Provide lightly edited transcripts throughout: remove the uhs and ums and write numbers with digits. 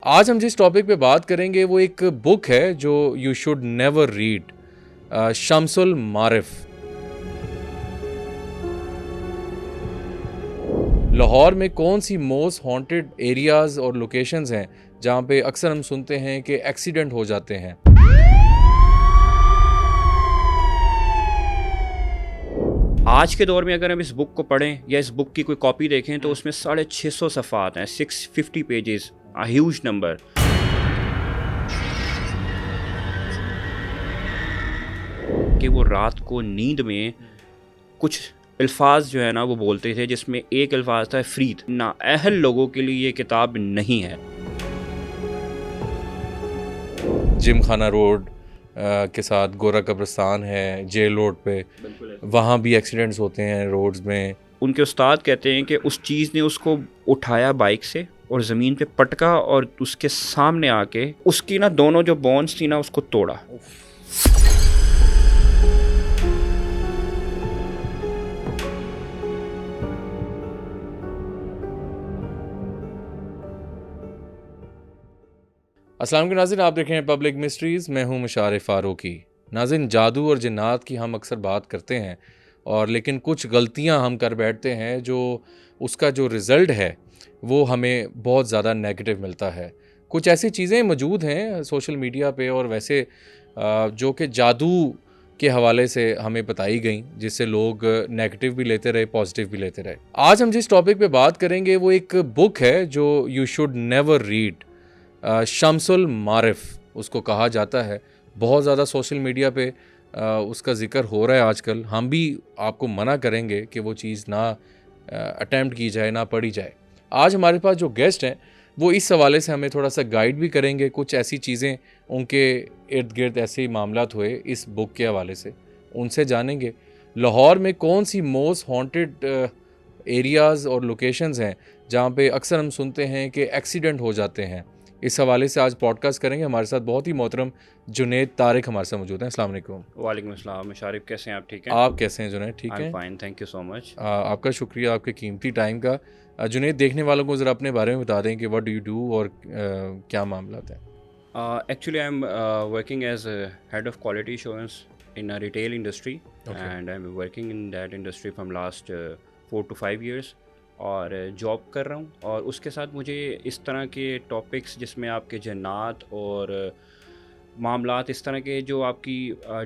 आज हम जिस टॉपिक पे बात करेंगे वो एक बुक है जो you should never read, Shamsul Maarif. Lahore में कौन सी मोस्ट हॉन्टेड एरियाज और लोकेशंस हैं जहाँ पे अक्सर हम सुनते हैं कि एक्सीडेंट हो जाते हैं। आज के दौर में अगर हम इस बुक को पढ़ें या इस बुक की कोई कॉपी देखें तो उसमें 650 सफ़ात हैं, 650 पेजेस, अ ह्यूज नंबर। कि वो रात को नींद में कुछ अल्फाज जो है ना वो बोलते थे, जिसमें एक अल्फाज था फ्रीद। नाअहल लोगों के लिए ये किताब नहीं है। जिम खाना रोड के साथ गोरा कब्रिस्तान है, जेल रोड पे, वहाँ भी एक्सीडेंट्स होते हैं रोड्स में। उनके उस्ताद कहते हैं कि उस चीज़ ने उसको उठाया बाइक से और ज़मीन पे पटका और उसके सामने आके उसकी ना दोनों जो बोन्स थी ना उसको तोड़ा। अस्सलाम वालेकुम नाज़रीन, आप देख रहे हैं पब्लिक मिस्ट्रीज़। मैं हूं मुशारिफ फारूकी। नाज़रीन, जादू और जिन्नात की हम अक्सर बात करते हैं और लेकिन कुछ गलतियां हम कर बैठते हैं जो उसका जो रिज़ल्ट है वो हमें बहुत ज़्यादा नेगेटिव मिलता है। कुछ ऐसी चीज़ें मौजूद हैं सोशल मीडिया पे और वैसे जो कि जादू के हवाले से हमें बताई गई, जिससे लोग नेगेटिव भी लेते रहे, पॉजिटिव भी लेते रहे। आज हम जिस टॉपिक पे बात करेंगे वो एक बुक है जो you should never read, Shamsul Maarif उसको कहा जाता है। बहुत ज़्यादा सोशल मीडिया पे उसका ज़िक्र हो रहा है आजकल। हम भी आपको मना करेंगे कि वो चीज़ ना अटैम्प्ट की जाए, ना पढ़ी जाए। आज हमारे पास जो गेस्ट हैं वो इस हवाले से हमें थोड़ा सा गाइड भी करेंगे। कुछ ऐसी चीज़ें उनके इर्द गिर्द ऐसे ही मामलात हुए इस बुक के हवाले से, उनसे जानेंगे। लाहौर में कौन सी मोस्ट हॉन्टेड एरियाज़ और लोकेशंस हैं जहाँ पे अक्सर हम सुनते हैं कि एक्सीडेंट हो जाते हैं, इस हवाले से आज पॉडकास्ट करेंगे। हमारे साथ बहुत ही मोहतरम जुनैद तारिक हमारे साथ मौजूद हैं। अस्सलाम वालेकुम। वालेकुम अस्सलाम। मुशारिफ, कैसे हैं आप? ठीक हैं? आप कैसे हैं जुनैद? ठीक हैं? Fine, thank you so much. आपका शुक्रिया आपके कीमती टाइम का। जुनैद, देखने वालों को ज़रा अपने बारे में बता दें कि व्हाट डू यू डू और क्या मामला है। Actually, I'm working as a head of quality assurance in a retail industry, and I'm working in that industry from last 4 to 5 years. और जॉब कर रहा हूँ और उसके साथ मुझे इस तरह के टॉपिक्स जिसमें आपके जन्नात और मामलात, इस तरह के जो आपकी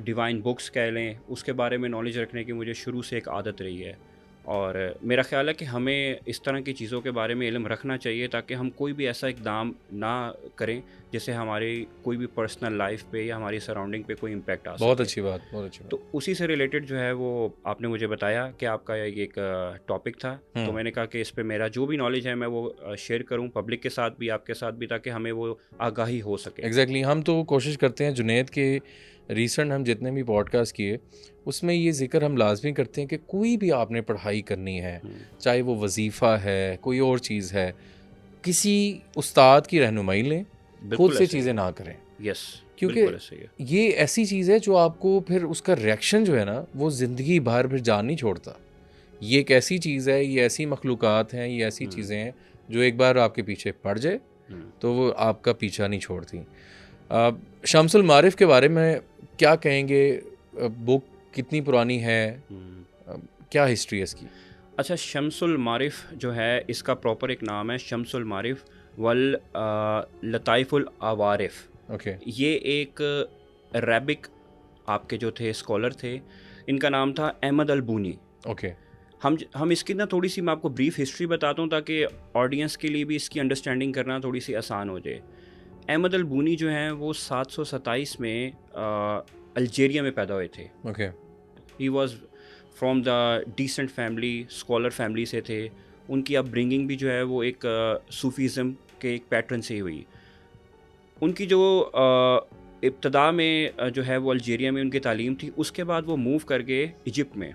डिवाइन बुक्स कह लें, उसके बारे में नॉलेज रखने की मुझे शुरू से एक आदत रही है। और मेरा ख़्याल है कि हमें इस तरह की चीज़ों के बारे में इल्म रखना चाहिए ताकि हम कोई भी ऐसा इक़दाम ना करें जिससे हमारी कोई भी पर्सनल लाइफ पे या हमारी सराउंडिंग पे कोई इम्पैक्ट आ सके। बहुत अच्छी बात, बहुत अच्छी बात। तो उसी से रिलेटेड जो है वो आपने मुझे बताया कि आपका ये एक टॉपिक था, तो मैंने कहा कि इस पे मेरा जो भी नॉलेज है मैं वो शेयर करूं पब्लिक के साथ भी, आपके साथ भी, ताकि हमें वो आगाही हो सके। एग्जैक्टली हम तो कोशिश करते हैं जुनैद के रिसेंट हम जितने भी पॉडकास्ट किए उसमें ये जिक्र हम लाजमी करते हैं कि कोई भी आपने पढ़ाई करनी है, चाहे वो वजीफ़ा है, कोई और चीज़ है, किसी उस्ताद की रहनुमाई लें, खुद से चीज़ें ना करें। यस, क्योंकि ये ऐसी चीज़ है जो आपको फिर उसका रिएक्शन जो है ना वो ज़िंदगी भर फिर जान नहीं छोड़ता। ये एक ऐसी चीज़ है, ये ऐसी मखलूक़ात हैं, ये ऐसी चीज़ें हैं जो एक बार आपके पीछे पड़ जाए तो वो आपका पीछा नहीं छोड़ती। शम्सुल मारिफ के बारे में क्या कहेंगे? बुक कितनी पुरानी है, क्या हिस्ट्री है इसकी? अच्छा, शम्सुल मारिफ जो है इसका प्रॉपर एक नाम है शम्सुल मारिफ वल लताइफुल आवारिफ। ओके। ये एक अरबिक आपके जो थे स्कॉलर थे, इनका नाम था अहमद अल बूनी। ओके। हम इसकी ना थोड़ी सी मैं आपको ब्रीफ हिस्ट्री बताता हूँ ताकि ऑडियंस के लिए भी इसकी अंडरस्टैंडिंग करना थोड़ी सी आसान हो जाए। अहमद अल बूनी जो हैं वो 727 में अल्जीरिया में पैदा हुए थे। Okay. He was from the decent family, scholar family से थे। उनकी अपब्रिंगिंग भी जो है वो एक सूफीज़म के एक पैटर्न से ही हुई। उनकी जो इब्तदा में जो है वो अल्जीरिया में उनकी तालीम थी। उसके बाद वो मूव कर गए इजिप्ट में।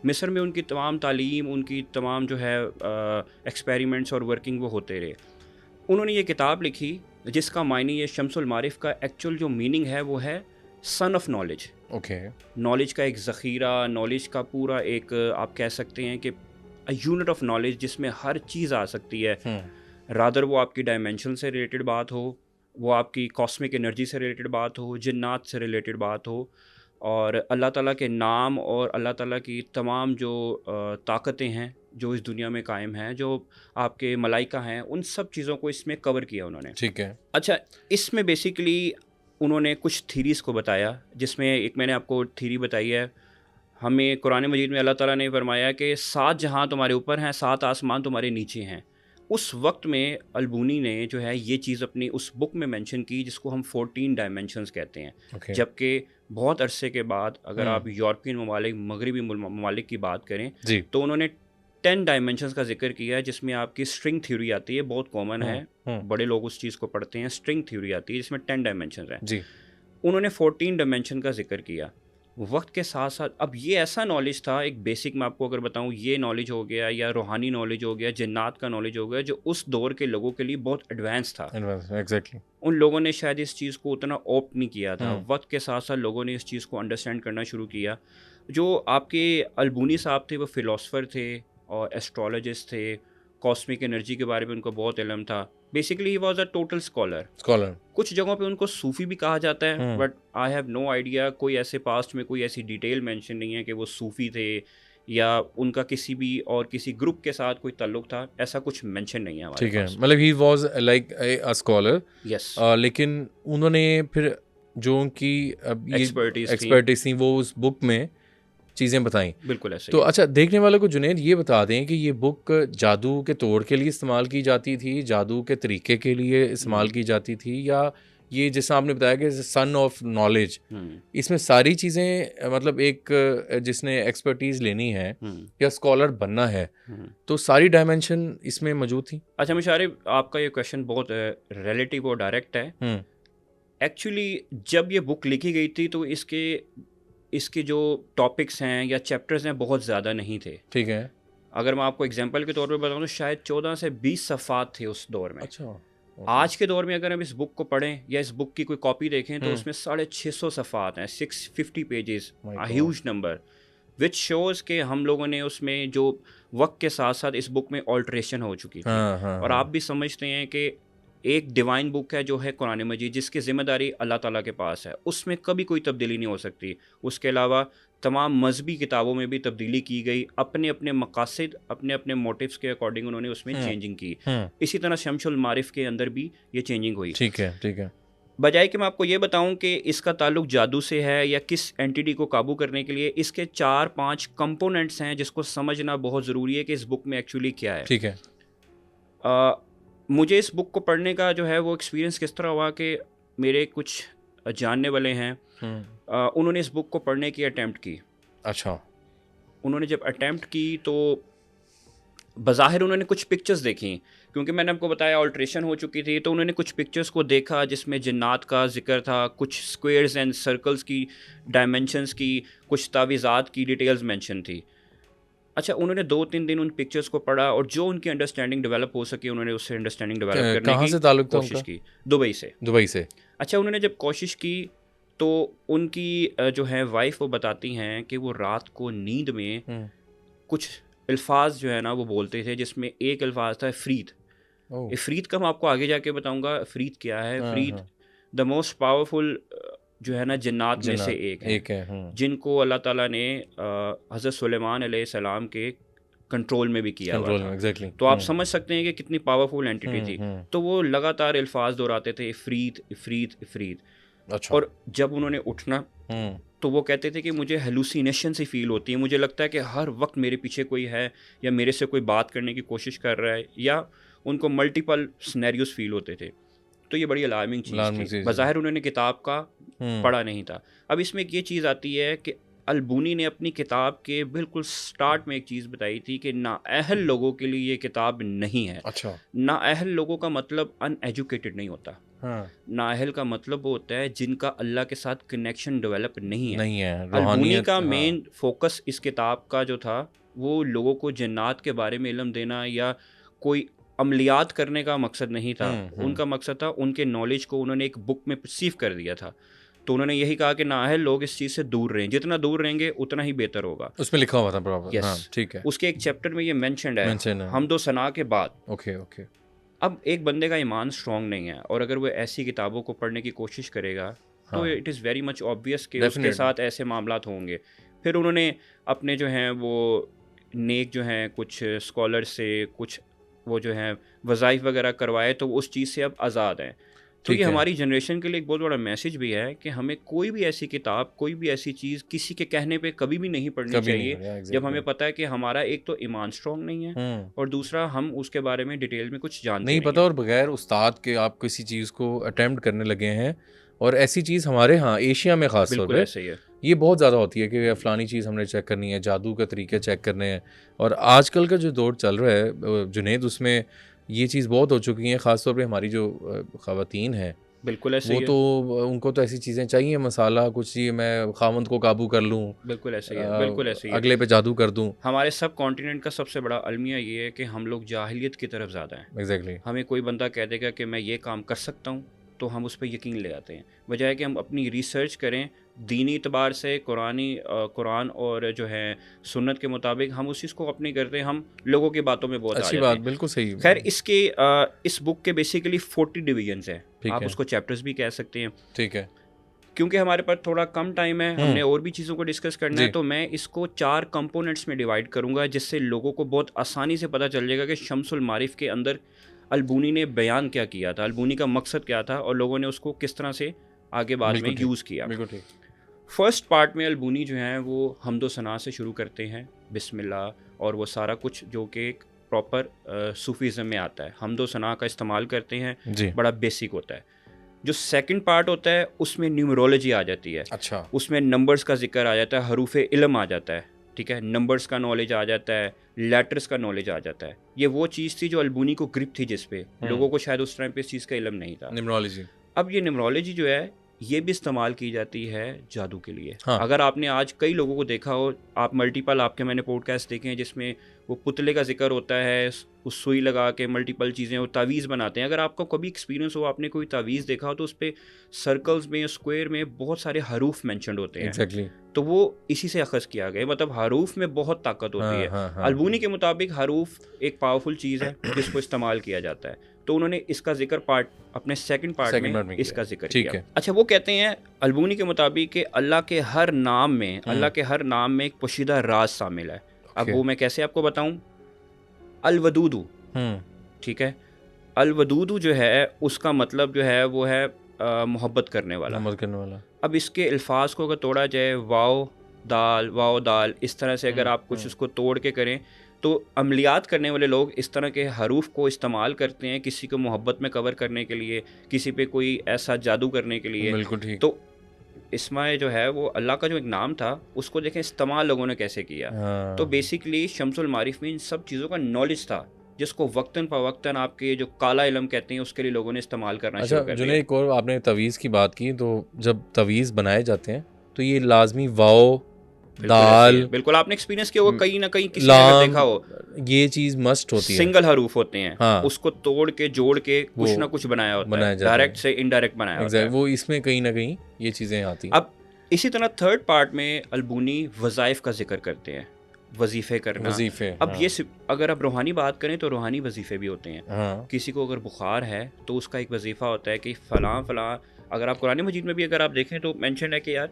मिस्र में उनकी तमाम तालीम, उनकी तमाम जो है एक्सपेरिमेंट्स और वर्किंग वो होते रहे। उन्होंने ये किताब लिखी जिसका मायने ये शम्सुल मारिफ का एक्चुअल जो मीनिंग है वो है सन ऑफ नॉलेज। नॉलेज का एक ज़ख़ीरा, नॉलेज का पूरा एक आप कह सकते हैं कि यूनिट ऑफ नॉलेज जिसमें हर चीज़ आ सकती है। रादर वो आपकी डायमेंशन से रिलेटेड बात हो, वो आपकी कॉस्मिक एनर्जी से रिलेटेड बात हो, जिन्नात से रिलेटेड बात हो, और अल्लाह ताला के नाम और अल्लाह ताला की तमाम जो ताकतें हैं जो इस दुनिया में कायम हैं, जो आपके मलाइका हैं, उन सब चीज़ों को इसमें कवर किया उन्होंने। ठीक है। अच्छा, इसमें बेसिकली उन्होंने कुछ थीरीज़ को बताया, जिसमें एक मैंने आपको थीरी बताई है, हमें कुरान मजीद में अल्लाह ताला ने फरमाया कि 7 जहां तुम्हारे ऊपर हैं, 7 आसमान तुम्हारे नीचे हैं। उस वक्त में अलबूनी ने जो है ये चीज़ अपनी उस बुक में मेंशन की जिसको हम 14 डायमेंशंस कहते हैं। ओके। जबकि बहुत अरसे के बाद अगर आप यूरोपियन ममालिक, मगरबी ममालिक की बात करें जी। तो उन्होंने 10 डायमेंशंस का जिक्र किया है, जिसमें आपकी स्ट्रिंग थ्योरी आती है, बहुत कॉमन है, बड़े लोग उस चीज़ को पढ़ते हैं। स्ट्रिंग थ्योरी आती है जिसमें 10 डायमेंशंस हैं जी। उन्होंने 14 डायमेंशन का जिक्र किया। वक्त के साथ साथ अब ये ऐसा नॉलेज था, एक बेसिक मैं आपको अगर बताऊं, ये नॉलेज हो गया या रूहानी नॉलेज हो गया, जिन्नात का नॉलेज हो गया, जो उस दौर के लोगों के लिए बहुत एडवांस था। एग्जैक्टली। उन लोगों ने शायद इस चीज़ को उतना ऑप्ट नहीं किया था। वक्त के साथ साथ लोगों ने इस चीज़ को अंडरस्टैंड करना शुरू किया। जो आपके अलबूनी साहब थे वो फ़िलासफ़र थे और एस्ट्रोलॉजिस्ट थे, कॉस्मिक एनर्जी के बारे में उनको बहुत इल्म था। Basically he was a total scholar. कुछ जगहों पे उनको सूफ़ी भी कहा जाता है, but I have no idea, कोई ऐसे पास्ट में कोई ऐसी डिटेल मेंशन नहीं है कि वो सूफ़ी थे या उनका किसी भी और किसी ग्रुप के साथ कोई ताल्लुक था, ऐसा कुछ मेंशन नहीं है हमारे ठीक है। पास। मतलब he was like a scholar. Yes. लेकिन उन्होंने फिर जो उनकी एक्सपर्टीज थी वो उस बुक में चीज़ें बताई। बिल्कुल ऐसे तो ही। अच्छा, देखने वालों को जुनैद ये बता दें कि ये बुक जादू के तौर के लिए इस्तेमाल की जाती थी, जादू के तरीके के लिए इस्तेमाल की जाती थी, या ये जैसा आपने बताया कि सन ऑफ नॉलेज, इसमें सारी चीज़ें मतलब एक जिसने एक्सपर्टीज़ लेनी है या स्कॉलर बनना है तो सारी डायमेंशन इसमें मौजूद थी? अच्छा मुशारिफ, आपका ये क्वेश्चन बहुत रिलेटिव और डायरेक्ट है। एक्चुअली जब ये बुक लिखी गई थी तो इसके जो टॉपिक्स हैं या चैप्टर्स हैं बहुत ज़्यादा नहीं थे। ठीक है। अगर मैं आपको एग्जांपल के तौर पे बताऊं तो शायद 14 से 20 सफ़ात थे उस दौर में। अच्छा। आज के दौर में अगर हम इस बुक को पढ़ें या इस बुक की कोई कॉपी देखें तो उसमें 650 सफ़ात हैं, 650 pages, a huge number, which shows के हम लोगों ने उसमें जो वक्त के साथ साथ इस बुक में ऑल्ट्रेशन हो चुकी थी। और आप भी समझते हैं कि एक डिवाइन बुक है जो है कुरान मजीद, जिसकी ज़िम्मेदारी अल्लाह ताला के पास है, उसमें कभी कोई तब्दीली नहीं हो सकती। उसके अलावा तमाम मजहबी किताबों में भी तब्दीली की गई, अपने अपने मकासद, अपने अपने मोटिव्स के अकॉर्डिंग उन्होंने उसमें चेंजिंग की। इसी तरह शमशुल मारिफ के अंदर भी ये चेंजिंग हुई। ठीक है। ठीक है। बजाय कि मैं आपको ये बताऊं कि इसका ताल्लुक जादू से है या किस एंटिटी को काबू करने के लिए, इसके 4-5 कंपोनेंट्स हैं जिसको समझना बहुत ज़रूरी है कि इस बुक में एक्चुअली क्या है। ठीक है। मुझे इस बुक को पढ़ने का जो है वो एक्सपीरियंस किस तरह हुआ कि मेरे कुछ जानने वाले हैं, उन्होंने इस बुक को पढ़ने की अटैम्प्ट की। अच्छा। उन्होंने जब अटैम्प्ट की तो बज़ाहिर उन्होंने कुछ पिक्चर्स देखी, क्योंकि मैंने आपको बताया ऑल्ट्रेशन हो चुकी थी, तो उन्होंने कुछ पिक्चर्स को देखा जिसमें जिन्नात का जिक्र था, कुछ स्क्वेयर्स एंड सर्कल्स की डायमेंशंस की, कुछ तावीज़ात की डिटेल्स मेंशन थी। अच्छा, उन्होंने 2-3 दिन उन पिक्चर्स को पढ़ा और जो उनकी अंडरस्टैंडिंग डेवलप हो सकी उन्होंने उससे अंडरस्टैंडिंग डेवलप करने की कोशिश की। दुबई से। अच्छा, उन्होंने जब कोशिश की तो उनकी जो है वाइफ वो बताती हैं कि वो रात को नींद में कुछ अल्फाज जो है ना वो बोलते थे, जिसमें एक अल्फाज था इफ़रीत। इफ़रीत का मैं आपको आगे जाके बताऊंगा इफ़रीत क्या है। इफ़रीत द मोस्ट पावरफुल जो है ना जिन्नात में से एक है, जिनको अल्लाह ताला ने हज़रत सुलेमान अलैहिस्सलाम के कंट्रोल में भी किया हुआ था। exactly. तो आप समझ सकते हैं कि कितनी पावरफुल एंटिटी थी। तो वो लगातार अल्फाज दोहराते थे, इफ़रीत इफ़रीत इफ़रीत। अच्छा। और जब उन्होंने उठना तो वो कहते थे कि मुझे हेलुसिनेशन सी फील होती है, मुझे लगता है कि हर वक्त मेरे पीछे कोई है या मेरे से कोई बात करने की कोशिश कर रहा है, या उनको मल्टीपल सिनेरियोस फील होते थे। तो ये बड़ी अलार्मिंग चीज़ थी। बज़ाहिर उन्होंने किताब का पढ़ा नहीं था। अब इसमें एक ये चीज़ आती है कि अलबूनी ने अपनी किताब के बिल्कुल स्टार्ट में एक चीज़ बताई थी कि नाअहल लोगों के लिए ये किताब नहीं है। अच्छा। नाअहल लोगों का मतलब अनएजुकेटेड नहीं होता। नाअहल का मतलब वो होता है जिनका अल्लाह के साथ कनेक्शन डेवलप नहीं है। अलबूनी का मेन फोकस इस किताब का जो था वो लोगों को जन्नात के बारे में इल्म देना या कोई अमलियात करने का मकसद नहीं था। उनका मकसद था, उनके नॉलेज को उन्होंने एक बुक में परसीव कर दिया था। तो उन्होंने यही कहा कि नाअहल लोग इस चीज़ से दूर रहें, जितना दूर रहेंगे उतना ही बेहतर होगा। उसमें लिखा हुआ था प्रॉपर। यस, ठीक है। उसके एक चैप्टर में ये मेंशन्ड है, हमदो सना के बाद। ओके। अब एक बंदे का ईमान स्ट्रांग नहीं है और अगर वो ऐसी किताबों को पढ़ने की कोशिश करेगा तो हाँ, it is very much obvious कि उसके डेफिनेटली। साथ ऐसे मामलात होंगे। फिर उन्होंने अपने जो हैं वो नेक जो हैं कुछ स्कॉलर से कुछ वो जो हैं वज़ाइफ वगैरह करवाए, तो वो उस चीज़ से अब आज़ाद हैं। तो ये ठीक है, हमारी जनरेशन के लिए एक बहुत बड़ा मैसेज भी है कि हमें कोई भी ऐसी किताब, कोई भी ऐसी चीज़ किसी के कहने पे कभी भी नहीं पढ़नी कभी नहीं चाहिए, पढ़ा, जब एग्ज़ैक्टली। हमें पता है कि हमारा एक तो ईमान स्ट्रांग नहीं है और दूसरा हम उसके बारे में डिटेल में कुछ जानते नहीं नहीं पता हैं। और बगैर उस्ताद के आप किसी चीज़ को अटेम्प्ट करने लगे हैं, और ऐसी चीज़ हमारे यहाँ एशिया में ख़ास तौर बिल्कुल पे ऐसे ही है। ये बहुत ज़्यादा होती है कि फ़लानी चीज़ हमने चेक करनी है, जादू के तरीके चेक करने हैं। और आजकल का जो दौर चल रहा है जुनैद, उसमें ये चीज़ बहुत हो चुकी है, ख़ास तौर पे हमारी जो ख़वातीन हैं, बिल्कुल ऐसे वो ही है। तो उनको तो ऐसी चीज़ें चाहिए, मसाला कुछ, ये मैं ख़ावंद को काबू कर लूँ, बिल्कुल ऐसे ही है। बिल्कुल ऐसे ही है। अगले पे जादू कर दूँ। हमारे सब कॉन्टिनेंट का सबसे बड़ा अलमिया ये है कि हम लोग जाहिलियत की तरफ ज़्यादा हैं। एग्ज़ैक्टली। हमें कोई बंदा कह देगा कि मैं ये काम कर सकता हूँ, तो हम उस पे यकीन ले आते हैं, बजाय कि हम अपनी रिसर्च करें दीनी एतबार से, कुरान और जो है सुन्नत के मुताबिक हम उस चीज़ को अपनी करते हैं, हम लोगों की बातों में बहुत आ अच्छी जाते बात, हैं। बिल्कुल सही। खैर इस बुक के बेसिकली 40 डिवीजन्स हैं, ठीक आप है, उसको चैप्टर्स भी कह सकते हैं। ठीक है। क्योंकि हमारे पास थोड़ा कम टाइम है, हमने और भी चीज़ों को डिस्कस करना है, जी। तो मैं इसको 4 कंपोनेंट्स में डिवाइड करूँगा, जिससे लोगों को बहुत आसानी से पता चल जाएगा कि शम्सुल मारिफ के अंदर अलबूनी ने बयान क्या किया था, अलबूनी का मकसद क्या था और लोगों ने उसको किस तरह से आगे बाद में बिल्कुल ठीक, यूज़ किया। बिल्कुल ठीक। फर्स्ट पार्ट में अलबूनी जो हैं वो हम्दो सना से शुरू करते हैं, बिस्मिल्लाह, और वो सारा कुछ जो कि एक प्रॉपर सूफीज़म में आता है, हम्दो सना का इस्तेमाल करते हैं, जी। बड़ा बेसिक होता है। जो सेकंड पार्ट होता है उसमें न्यूमरोलॉजी आ जाती है, अच्छा। उसमें नंबर्स का जिक्र आ जाता है, हरूफ इल्म आ जाता है, ठीक है, नंबर्स का नॉलेज आ जाता है, लेटर्स का नॉलेज आ जाता है। ये वो चीज़ थी जो अलबूनी को ग्रिप थी, जिस पे लोगों को शायद उस टाइम पे इस चीज़ का इल्म नहीं था। न्यूमरोलॉजी। अब ये न्यूमरोलॉजी जो है ये भी इस्तेमाल की जाती है जादू के लिए। हाँ। अगर आपने आज कई लोगों को देखा हो, आप मल्टीपल आपके मैंने पॉडकास्ट देखे हैं जिसमें वो पुतले का जिक्र होता है, उस सुई लगा के मल्टीपल चीज़ें और तावीज़ बनाते हैं। अगर आपका कभी एक्सपीरियंस हो, आपने कोई तावीज़ देखा हो, तो उस पर सर्कल्स में, स्क्वायर में बहुत सारे हरूफ मैंशनड होते हैं, एग्जैक्टली। तो वो इसी से अखज़ किया गया, मतलब हरूफ में बहुत ताकत होती हाँ, है। हाँ, हाँ। अलबूनी के मुताबिक हरूफ एक पावरफुल चीज़ है जिसको इस्तेमाल किया जाता है, तो उन्होंने इसका जिक्र पार्ट अपने सेकंड पार्ट Second में part में किया। इसका जिक्र ठीक किया। है। अच्छा, वो कहते हैं अलबूनी के मुताबिक कि अल्लाह के हर नाम में, अल्लाह के हर नाम में एक पोशीदा राज शामिल है। अब Okay. वो मैं कैसे आपको बताऊं? अलवदूदू, ठीक है, अलवदूदू जो है उसका मतलब जो है वो है मोहब्बत करने वाला। मोहम्मद करने वाला। अब इसके अल्फाज को अगर तोड़ा जाए, वाओ दाल, इस तरह से अगर आप कुछ उसको तोड़ के करें, तो अमलियात करने वाले लोग इस तरह के हरूफ को इस्तेमाल करते हैं किसी को मोहब्बत में कवर करने के लिए, किसी पे कोई ऐसा जादू करने के लिए। बिल्कुल ठीक। तो इसमें जो है वो अल्लाह का जो एक नाम था उसको देखें इस्तेमाल लोगों ने कैसे किया। हाँ। तो बेसिकली शम्सुल मारिफ में इन सब चीज़ों का नॉलेज था, जिसको वक्तन फ़वक्तन आपके जो काला इल्म कहते हैं उसके लिए लोगों ने इस्तेमाल करना अच्छा, शुरू कर जुने दिया। एक और आपने तवीज़ की बात की, तो जब तवीज़ बनाए जाते हैं तो ये लाजमी वाओ, बिल्कुल ऐसे ही दाल, है। बिल्कुल आपने एक्सपीरियंस किया होगा, कहीं ना कहीं किसी ने अगर लाम, देखा हो, ये चीज़ मस्ट होती है। सिंगल हरूफ होते हैं, हाँ। उसको तोड़ के जोड़ के कुछ वो ना कुछ बनाया होता बनाया है, जाता है। डायरेक्ट से इनडायरेक्ट बनाया होता है। वो इसमें कहीं ना कहीं ये चीज़ें आती हैं। अब इसी तरह थर्ड पार्ट में अलबूनी वज़ाइफ का जिक्र करते हैं, वजीफ़े करना। वजीफे। अब हाँ। ये अगर आप रूहानी बात करें तो रूहानी वजीफ़े भी होते हैं। हाँ। किसी को अगर बुखार है तो उसका एक वजीफ़ा होता है कि फ़लाँ, अगर आप कुरान मजीद में भी अगर आप देखें तो मेंशन है कि यार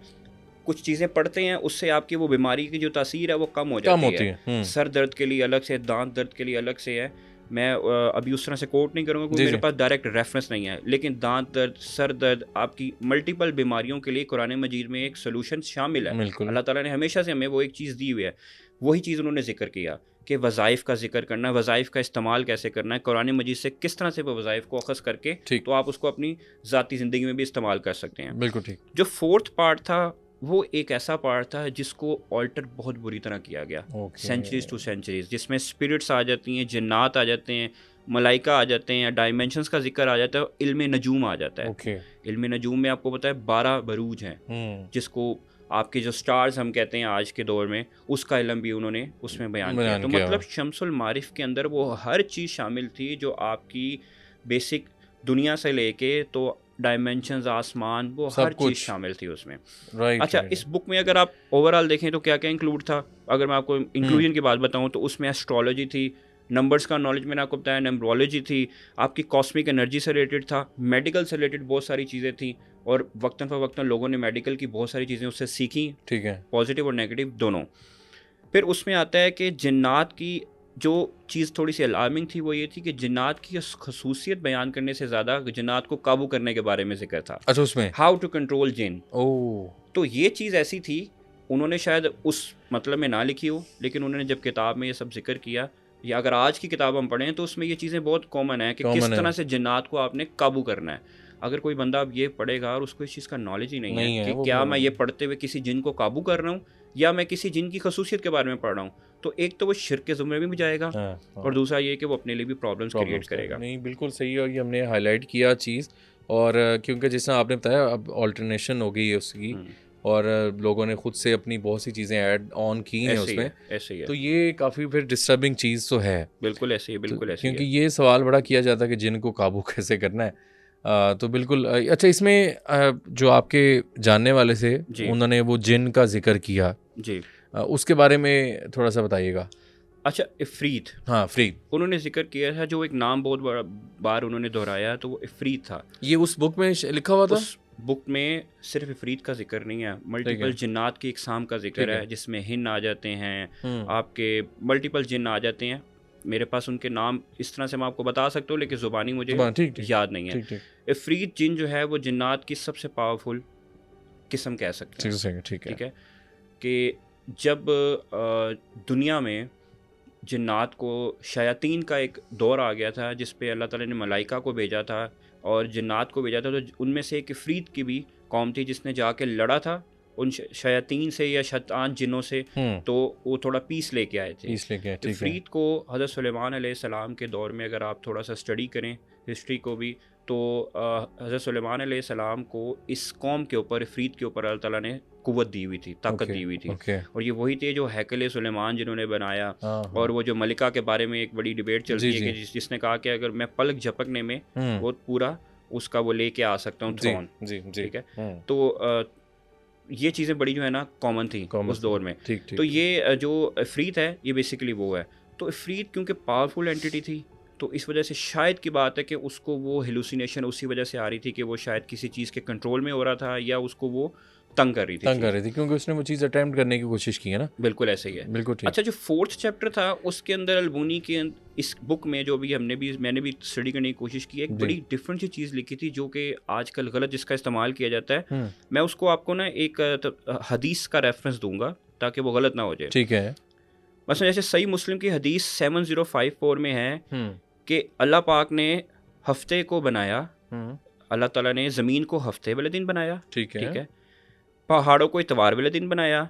कुछ चीज़ें पढ़ते हैं उससे आपकी वो बीमारी की जो तासीर है वो कम हो जाती है। सर दर्द के लिए अलग से, दांत दर्द के लिए अलग से है। मैं अभी उस तरह से कोट नहीं करूँगा क्योंकि मेरे पास डायरेक्ट रेफरेंस नहीं है, लेकिन दांत दर्द, सर दर्द, आपकी मल्टीपल बीमारियों के लिए कुरान मजीद में एक सोल्यूशन शामिल है। अल्लाह ताला ने हमेशा से हमें वो एक चीज़ दी हुई है, वही चीज़ उन्होंने जिक्र किया कि वज़ाइफ का जिक्र करना, वज़ाइफ का इस्तेमाल कैसे करना है, कुरान मजीद से किस तरह से वो वज़ाइफ को अखज़ करके तो आप उसको अपनी ज़ाती ज़िंदगी में भी इस्तेमाल कर सकते हैं। बिल्कुल ठीक। जो फोर्थ पार्ट था वो एक ऐसा पार्ट था जिसको ऑल्टर बहुत बुरी तरह किया गया, सेंचुरीज टू सेंचुरीज, जिसमें स्पिरिट्स आ जाती हैं, जिन्नात आ जाते हैं, मलाइका आ जाते हैं, डायमेंशंस का जिक्र आ जाता है, इल्म नजूम आ जाता है। इल्म नजूम में आपको पता है 12 बरूज हैं, जिसको आपके जो स्टार्स हम कहते हैं आज के दौर में, उसका इल्म भी उन्होंने उसमें बयान किया। तो मतलब शम्सुल मारिफ के अंदर वो हर चीज़ शामिल थी जो आपकी बेसिक दुनिया से लेके तो डायमेंशंस, आसमान, वो हर चीज़ शामिल थी उसमें। अच्छा, इस बुक में अगर आप ओवरऑल देखें तो क्या क्या इंक्लूड था, अगर मैं आपको इंक्लूजन की बात बताऊं तो उसमें एस्ट्रोलॉजी थी, नंबर्स का नॉलेज मैंने आपको बताया, नंबरोलॉजी थी, आपकी कॉस्मिक एनर्जी से रिलेटेड था, मेडिकल से रिलेटेड बहुत सारी चीज़ें थी, और वक्तन फ़वक्तन लोगों ने मेडिकल की बहुत सारी चीज़ें उससे सीखी, ठीक है, पॉजिटिव और नेगेटिव दोनों। फिर उसमें आता है कि जिन्नात की जो चीज़ थोड़ी सी अलार्मिंग थी वो ये थी कि जिन्नात की खसूसियत बयान करने से ज़्यादा जिन्नात को काबू करने के बारे में जिक्र था, अच्छा उसमें, हाउ टू कंट्रोल जिन। ओह, तो ये चीज़ ऐसी थी, उन्होंने शायद उस मतलब में ना लिखी हो, लेकिन उन्होंने जब किताब में ये सब जिक्र किया, या अगर आज की किताब हम पढ़ें तो उसमें ये चीज़ें बहुत कॉमन है कि किस Common है। तरह से जिन्नात को आपने काबू करना है। अगर कोई बंदा अब ये पढ़ेगा और उसको इस चीज़ का नॉलेज ही नहीं नहीं है है, कि वो क्या प्रॉब्लम मैं ये है। पढ़ते हुए किसी जिन को काबू कर रहा हूँ या मैं किसी जिन की खसूसियत के बारे में पढ़ रहा हूँ, तो एक तो वो शिर्क के ज़ुमरे में भी जाएगा, हाँ, हाँ, और दूसरा ये कि वो अपने लिए भी प्रॉब्लम्स क्रिएट प्रॉब्लम्स करेगा। नहीं, बिल्कुल सही है, और ये हमने हाईलाइट किया चीज़, और क्योंकि जिस तरह आपने बताया अब ऑल्टरनेशन हो गई है उसकी, और लोगों ने खुद से अपनी बहुत सी चीज़ें ऐड ऑन की हैं ऐसे ही उसमें, है, ऐसे ही है, तो ये काफ़ी फिर डिस्टर्बिंग चीज़ तो है। बिल्कुल ऐसे ही है, तो बिल्कुल ऐसे ही क्योंकि है। ये सवाल बड़ा किया जाता है कि जिन को काबू कैसे करना है। तो बिल्कुल अच्छा इसमें जो आपके जानने वाले थे जी, उन्होंने वो जिन का जिक्र किया, जी। उसके बारे में थोड़ा सा बताइएगा। अच्छा, इफ़रीत, हाँ, फ्री, उन्होंने ज़िक्र किया था, जो एक नाम बहुत बड़ा बार उन्होंने दोहराया, तो वो इफ़रीत था। ये उस बुक में लिखा हुआ था? उस बुक में सिर्फ इफ़रीत का ज़िक्र नहीं है, ठीक मल्टीपल है, जिन्नात की इक़साम का ठीक ज़िक्र है। है, जिसमें हिन्न आ जाते हैं, हुँ, आपके मल्टीपल जिन्न आ जाते हैं। मेरे पास उनके नाम इस तरह से मैं आपको बता सकता हूँ, लेकिन ज़ुबानी मुझे ज़ुबान ठीक, ठीक, याद नहीं है। ठीक, ठीक, इफ़रीत जिन जो है वो जिन्नात की सबसे पावरफुल किस्म कह सकते हैं, ठीक है। ठीक है? कि जब दुनिया में जिन्नात को शयातीन का एक दौर आ गया था, जिस पे अल्लाह ताला ने मलाइका को भेजा था और जिन्नात को भेजा था, तो उनमें से एक इफ़रीत की भी कौम थी जिसने जाके लड़ा था उन शयातीन से या शैतान जिन्नों से, हुँ, तो वो थोड़ा पीस लेके आए थे। पीस लेके, ठीक है। इफ़रीत को हज़रत सुलेमान अलैहिस्सलाम के दौर में अगर आप थोड़ा सा स्टडी करें हिस्ट्री को भी, तो हज़रत सुलेमान अलैहिस्सलाम को इस कौम के ऊपर, इफ़रीत के ऊपर अल्लाह ताला ने कुव्वत दी हुई थी, ताकत ओके, दी हुई थी। ओके, और ये वही थे जो हैकल सुलेमान जिन्होंने बनाया। हाँ, और हाँ। वो जो मलिका के बारे में एक बड़ी डिबेट जी, चलती है जी। कि जिसने कहा कि अगर मैं पलक झपकने में हुँ, वो पूरा उसका वो लेके आ सकता हूँ जी, थ्रोन, जी, जी। ठीक है? हुँ, तो ये चीज़ें बड़ी जो है ना कॉमन थी कॉमन उस थी। दौर में। ठीक, ठीक, तो ठीक। ये जो इफ़रीत है ये बेसिकली वो है। तो इफ़रीत क्योंकि पावरफुल एंटिटी थी, तो इस वजह से शायद की बात है कि उसको वो हेलुसिनेशन उसी वजह से आ रही थी कि वो शायद किसी चीज़ के कंट्रोल में हो रहा था, या उसको वो तंग कर रही थी तंग कर चीज़। रही थी क्योंकि उसने वो चीज़ अटेम्प्ट करने की कोशिश की है ना? बिल्कुल ऐसे ही है। बिल्कुल ठीक। अच्छा, जो 4th चैप्टर था उसके अंदर अलबूनी के इस बुक में जो भी मैंने भी स्टडी करने की कोशिश की है, एक जी। बड़ी डिफरेंट सी चीज़ लिखी थी जो कि आजकल गलत जिसका इस्तेमाल किया जाता है। हुँ, मैं उसको आपको ना एक हदीस का रेफरेंस दूंगा ताकि वो गलत ना हो जाए। ठीक है। मसलन जैसे सही मुस्लिम की हदीस 7054 में है हुँ, कि अल्लाह पाक ने हफ्ते को बनाया, हुँ, अल्लाह ताला ने ज़मीन को हफ्ते वाले दिन बनाया, ठीक ठीक है। है, पहाड़ों को इतवार वाले दिन बनाया,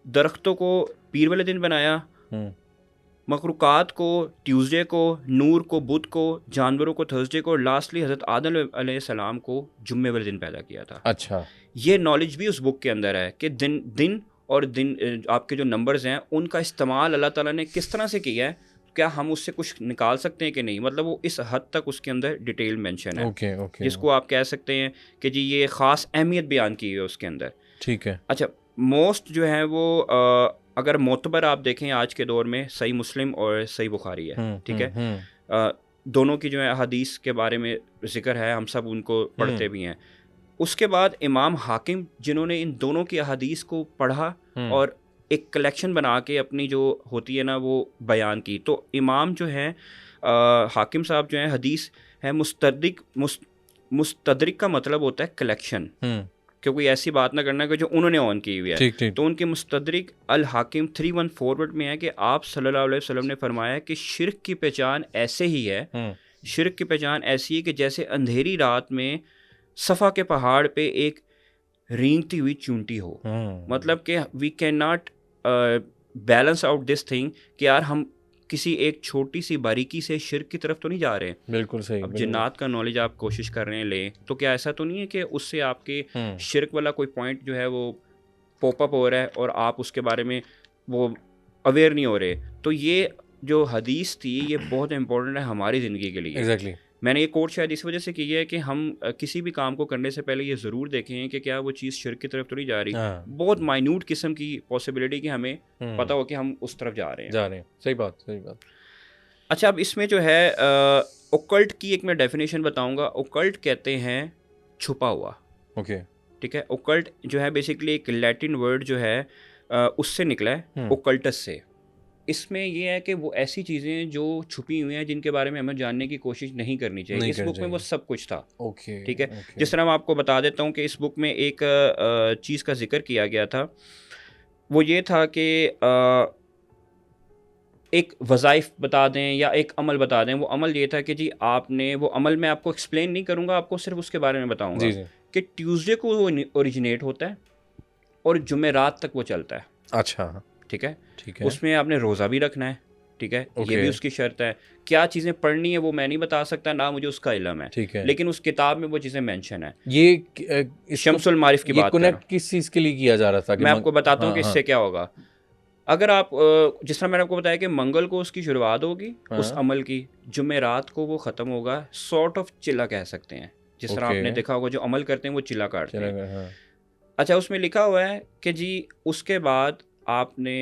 दरख्तों को पीर वाले दिन बनाया, हुँ, मखलूक़ात को ट्यूसडे को, नूर को बुध को, जानवरों को थर्सडे को, और लास्टली हज़रत आदम अलैहिस्सलाम को जुम्मे वाले दिन पैदा किया था। अच्छा। ये नॉलेज भी उस बुक के अंदर है कि दिन दिन और दिन आपके जो नंबर्स हैं उनका इस्तेमाल अल्लाह ताला ने किस तरह से किया है, क्या हम उससे कुछ निकाल सकते हैं कि नहीं, मतलब वो इस हद तक उसके अंदर डिटेल मेंशन है, ओके, ओके। जिसको आप कह सकते हैं कि जी ये ख़ास अहमियत बयान की है उसके अंदर। ठीक है। अच्छा, मोस्ट जो है वो अगर मोतबर आप देखें आज के दौर में सही मुस्लिम और सही बुखारी है, हुँ, ठीक हुँ, है, हुँ, दोनों की जो है हदीस के बारे में ज़िक्र है, हम सब उनको पढ़ते भी हैं। उसके बाद इमाम हाकिम जिन्होंने इन दोनों की अहादीस को पढ़ा हुँ, और एक कलेक्शन बना के अपनी जो होती है ना वो बयान की, तो इमाम जो हैं हाकिम साहब जो हैं, हदीस है मुस्तदरिक का मतलब होता है कलेक्शन, हुँ, क्योंकि ऐसी बात ना करना कि जो उन्होंने ऑन की हुई है। ठीक, ठीक। तो उनके मुस्तदरिक अल हाकिम 314 में है कि आप सल्लल्लाहु अलैहि वसल्लम ने फरमाया कि शिर्क की पहचान ऐसे ही है, हुँ, शिर्क की पहचान ऐसी है कि जैसे अंधेरी रात में सफ़ा के पहाड़ पे एक रेंगती हुई चूंटी हो। हुँ, मतलब कि we can not balance out this thing कि यार हम किसी एक छोटी सी बारीकी से शिर्क की तरफ तो नहीं जा रहे। बिल्कुल सही, अब बिल्कुल। जिन्नात का नॉलेज आप कोशिश कर रहे हैं लें, तो क्या ऐसा तो नहीं है कि उससे आपके हुँ, शिर्क वाला कोई पॉइंट जो है वो पॉपअप हो रहा है और आप उसके बारे में वो अवेयर नहीं हो रहे। तो ये जो हदीस थी ये बहुत इंपॉर्टेंट है हमारी ज़िंदगी के लिए। एग्ज़ैक्टली। मैंने ये कोट शायद इस वजह से की है कि हम किसी भी काम को करने से पहले ये ज़रूर देखें कि क्या वो चीज़ शिर्क की तरफ तो नहीं जा रही। हाँ, बहुत माइन्यूट किस्म की पॉसिबिलिटी कि हमें हुँ, पता हो कि हम उस तरफ जा रहे हैं। जा रहे हैं। सही बात, सही बात। अच्छा, अब इसमें जो है ओकल्ट की एक मैं डेफिनेशन बताऊंगा। ओकल्ट कहते हैं छुपा हुआ। ओके। ठीक है, ओकल्ट जो है बेसिकली एक लैटिन वर्ड जो है उससे निकला है, ओकल्टस से। इसमें ये है कि वो ऐसी चीज़ें जो छुपी हुई हैं जिनके बारे में हमें जानने की कोशिश नहीं करनी चाहिए। नहीं इस करनी बुक में वो चाहिए। सब कुछ था। ओके। ठीक है, ओके। जिस तरह मैं आपको बता देता हूँ कि इस बुक में एक चीज़ का जिक्र किया गया था, वो ये था कि एक वज़ाइफ बता दें या एक अमल बता दें। वो अमल ये था कि जी आपने, वो अमल मैं आपको एक्सप्लेन नहीं करूँगा, आपको सिर्फ उसके बारे में बताऊँगा जी जी। कि ट्यूसडे को वो ओरिजिनेट होता है और जुमेरात तक वो चलता है। अच्छा। ठीक है, ठीक है। उसमें आपने रोज़ा भी रखना है। ठीक है, ये ओके। भी उसकी शर्त है। क्या चीज़ें पढ़नी है वो मैं नहीं बता सकता, ना मुझे उसका इल्म है, ठीक है। लेकिन उस किताब में वो चीज़ें मेंशन है। ये इसको शम्सुल मारिफ की ये बात कर रहा हूँ। कनेक्ट किस चीज़ के लिए किया जा रहा था कि मैं आपको बताता हूँ हाँ कि हाँ इससे क्या होगा। अगर आप जिस तरह मैंने आपको बताया कि मंगल को उसकी शुरुआत होगी उस हाँ। अमल की, जुमेरात को वो ख़त्म होगा। सॉर्ट ऑफ चिल्ला कह सकते हैं। जिस तरह ओके। आपने देखा होगा जो अमल करते हैं वो चिल्ला काटते चला हैं। गया, हाँ। अच्छा, उसमें लिखा हुआ है कि जी उसके बाद आपने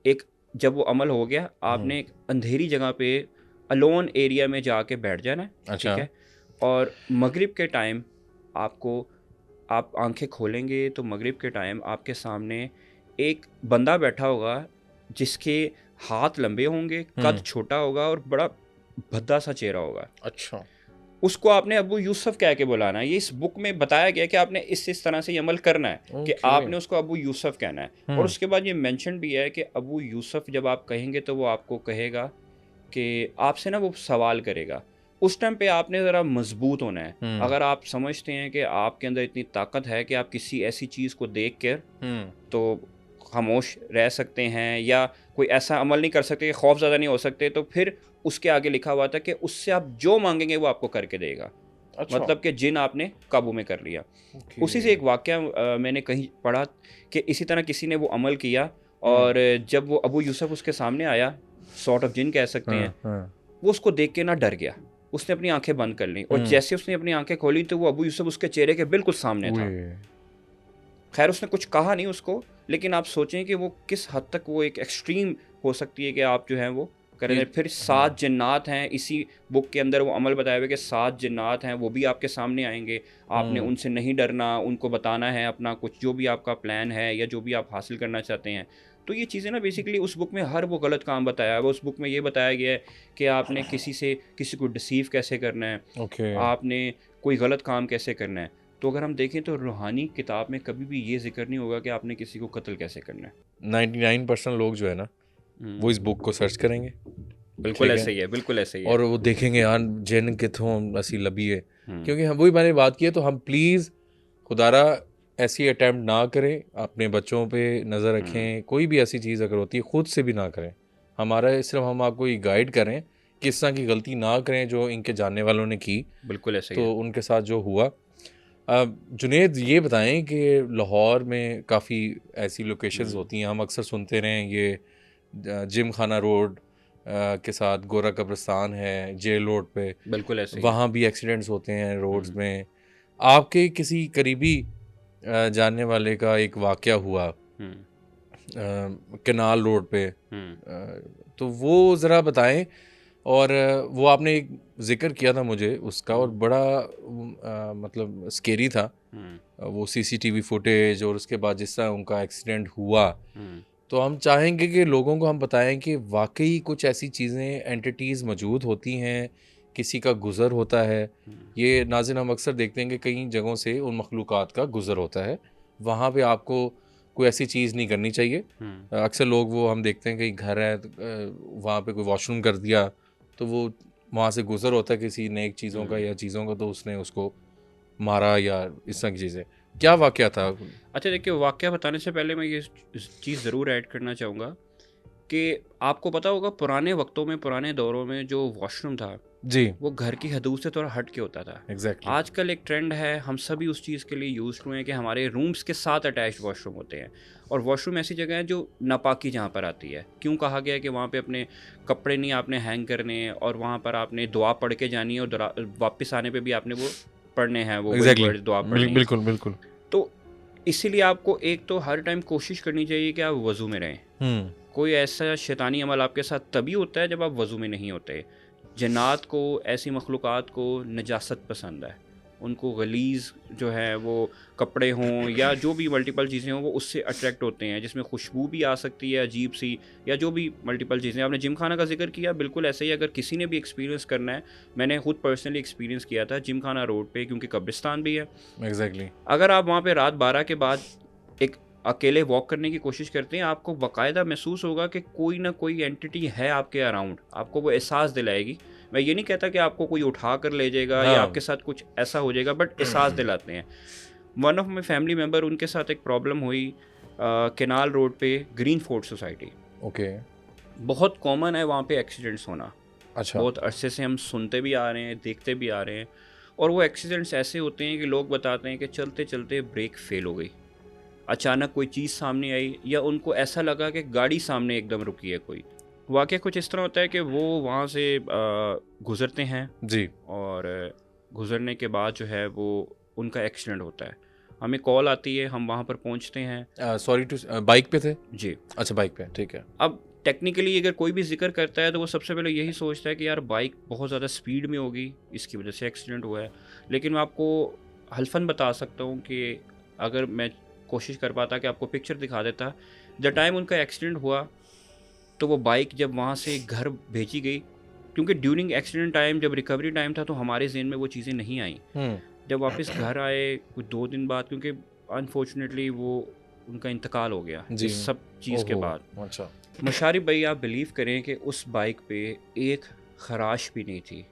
एक, जब वो अमल हो गया, आपने एक अंधेरी जगह पे अलोन एरिया में जाके बैठ जाना है। अच्छा। ठीक है, और मगरिब के टाइम आपको, आप आंखें खोलेंगे तो मगरिब के टाइम आपके सामने एक बंदा बैठा होगा जिसके हाथ लंबे होंगे, कद छोटा होगा और बड़ा भद्दा सा चेहरा होगा। अच्छा। उसको आपने अबू यूसुफ कह के बुलाना है। ये इस बुक में बताया गया कि आपने इस तरह से ये अमल करना है कि ओके। आपने उसको अबू यूसुफ कहना है। और उसके बाद ये मेंशन भी है कि अबू यूसुफ जब आप कहेंगे तो वो आपको कहेगा कि आपसे ना वो सवाल करेगा। उस टाइम पे आपने ज़रा मजबूत होना है। अगर आप समझते हैं कि आपके अंदर इतनी ताकत है कि आप किसी ऐसी चीज़ को देख कर तो खामोश रह सकते हैं या कोई ऐसा अमल नहीं कर सकते, खौफ ज़्यादा नहीं हो सकते, तो फिर उसके आगे लिखा हुआ था कि उससे आप जो मांगेंगे वो आपको करके देगा। अच्छा। मतलब कि जिन आपने काबू में कर लिया। ओके। उसी से एक वाक़या मैंने कहीं पढ़ा कि इसी तरह किसी ने वो अमल किया और जब वो अबू यूसुफ उसके सामने आया, सॉर्ट ऑफ जिन कह सकते हैं, वो उसको देख के ना डर गया। उसने अपनी आंखें बंद कर ली और जैसे उसने अपनी आंखें खोली तो वो अबू यूसुफ उसके चेहरे के बिल्कुल सामने था। खैर उसने कुछ कहा नहीं उसको, लेकिन आप सोचें कि वो किस हद तक वो एक एक्सट्रीम हो सकती है कि आप जो हैं वो करें। फिर 7 जिन्नात हैं इसी बुक के अंदर, वो अमल बताया हुआ कि 7 जिन्नात हैं, वो भी आपके सामने आएंगे। आपने उनसे नहीं डरना, उनको बताना है अपना कुछ जो भी आपका प्लान है या जो भी आप हासिल करना चाहते हैं। तो ये चीज़ें ना बेसिकली उस बुक में हर वो गलत काम बताया है। उस बुक में ये बताया गया है कि आपने किसी को डिसीव कैसे करना है, ओके। आपने कोई गलत काम कैसे करना है। तो अगर हम देखें तो रूहानी किताब में कभी भी ये जिक्र नहीं होगा कि आपने किसी को कत्ल कैसे करना है। 99% लोग जो है ना वो इस बुक को सर्च करेंगे। बिल्कुल ऐसे ही है, बिल्कुल ऐसे ही है। और वो देखेंगे यार जिन कितों असी लबी है। क्योंकि हम वही मैंने बात की है, तो हम प्लीज़ खुदारा ऐसी अटैम्प्ट ना करें, अपने बच्चों पे नज़र रखें। कोई भी ऐसी चीज़ अगर होती है खुद से भी ना करें। हमारा सिर्फ हम आपको ये गाइड करें कि इस तरह की गलती ना करें जो इनके जानने वालों ने की। बिल्कुल ऐसे ही तो है। उनके साथ जो हुआ। जुनेद ये बताएं कि लाहौर में काफ़ी ऐसी लोकेशंस होती हैं, हम अक्सर सुनते रहे ये जिम खाना रोड के साथ गोरा कब्रिस्तान है, जेल रोड पे, बिल्कुल ऐसे ही वहाँ भी एक्सीडेंट्स होते हैं रोड्स में। आपके किसी करीबी जानने वाले का एक वाक़या हुआ कनाल रोड पे, तो वो ज़रा बताएं। और वो आपने एक जिक्र किया था मुझे उसका, और बड़ा मतलब स्केरी था वो सीसीटीवी फुटेज, और उसके बाद जिस तरह उनका एक्सीडेंट हुआ। तो हम चाहेंगे कि लोगों को हम बताएं कि वाकई कुछ ऐसी चीज़ें, एंटिटीज़ मौजूद होती हैं, किसी का गुज़र होता है। ये नाज़रीन हम अक्सर देखते हैं कि कई जगहों से उन मखलूक़ात का गुज़र होता है, वहाँ पे आपको कोई ऐसी चीज़ नहीं करनी चाहिए। अक्सर लोग वो हम देखते हैं कि घर है वहाँ पे कोई वॉशरूम कर दिया तो वो वहाँ से गुज़र होता है किसी नेक चीज़ों का या चीज़ों का, तो उसने उसको मारा या इस तरह की चीज़ें। क्या वाक़या था? अच्छा देखिए, वाक़या बताने से पहले मैं ये चीज़ ज़रूर ऐड करना चाहूँगा कि आपको पता होगा पुराने वक्तों में, पुराने दौरों में जो वॉशरूम था जी, वो घर की हदूद से थोड़ा हट के होता था। एग्जैक्टली। आजकल एक ट्रेंड है, हम सभी उस चीज़ के लिए यूज़ हुए हैं कि हमारे रूम्स के साथ अटैच्ड वॉशरूम होते हैं। और वॉशरूम ऐसी जगह है जो नापाकी जहाँ पर आती है। क्यों कहा गया है कि वहाँ पे अपने कपड़े नहीं आपने हैंग करने, और वहाँ पर आपने दुआ पढ़ के जानी है, और वापस आने पे भी आपने वो पढ़ने हैं, वो वर्ड दुआ पढ़नी है। बिल्कुल बिल्कुल। तो इसीलिए आपको एक तो हर टाइम कोशिश करनी चाहिए कि आप वज़ू में रहें। कोई ऐसा शैतानी अमल आपके साथ तभी होता है जब आप वज़ू में नहीं होते। जन्नात को, ऐसी मखलूक़ात को नजासत पसंद है, उनको गलीज़ जो है वो कपड़े हों या जो भी मल्टीपल चीज़ें हों वो उससे अट्रैक्ट होते हैं, जिसमें खुशबू भी आ सकती है अजीब सी, या जो भी मल्टीपल चीज़ें। आपने जिम खाना का जिक्र किया, बिल्कुल ऐसे ही अगर किसी ने भी एक्सपीरियंस करना है, मैंने खुद पर्सनली एक्सपीरियंस किया था जिम खाना रोड पे, क्योंकि कब्रिस्तान भी है। एग्जैक्टली। अगर आप वहाँ पे रात 12 के बाद एक अकेले वॉक करने की कोशिश करते हैं, आपको बाकायदा महसूस होगा कि कोई ना कोई एंटिटी है आपके अराउंड, आपको वो एहसास दिलाएगी। मैं ये नहीं कहता कि आपको कोई उठा कर ले जाएगा या आपके साथ कुछ ऐसा हो जाएगा, बट एहसास दिलाते हैं। One of my family member, उनके साथ एक प्रॉब्लम हुई केनाल रोड पे, ग्रीन फोर्ट सोसाइटी। ओके। बहुत कॉमन है वहाँ पे एक्सीडेंट्स होना। अच्छा। बहुत अरसे से हम सुनते भी आ रहे हैं, देखते भी आ रहे हैं, और वो एक्सीडेंट्स ऐसे होते हैं कि लोग बताते हैं कि चलते चलते ब्रेक फेल हो गई, अचानक कोई चीज़ सामने आई, या उनको ऐसा लगा कि गाड़ी सामने एकदम रुकी है कोई। वाक़या कुछ इस तरह होता है कि वो वहाँ से गुज़रते हैं जी। और गुज़रने के बाद जो है वो उनका एक्सीडेंट होता है। हमें कॉल आती है, हम वहाँ पर पहुँचते हैं। सॉरी टू, बाइक पे थे? जी। अच्छा, बाइक पे, ठीक है। अब टेक्निकली अगर कोई भी जिक्र करता है तो वो सबसे पहले यही सोचता है कि यार बाइक बहुत ज़्यादा स्पीड में होगी, इसकी वजह से एक्सीडेंट हुआ है। लेकिन मैं आपको हल्फन बता सकता हूँ कि अगर मैं कोशिश कर पाता कि आपको पिक्चर दिखा देता, द टाइम उनका एक्सीडेंट हुआ तो वो बाइक जब वहाँ से घर भेजी गई, क्योंकि ड्यूरिंग एक्सीडेंट टाइम जब रिकवरी टाइम था तो हमारे ज़हन में वो चीज़ें नहीं आई। जब वापस घर आए कुछ 2 दिन बाद, क्योंकि अनफॉर्चुनेटली वो उनका इंतकाल हो गया जी। इस सब चीज़ के बाद। अच्छा। मुशारिफ भाई, आप बिलीव करें कि उस बाइक पे एक खराश भी नहीं थी।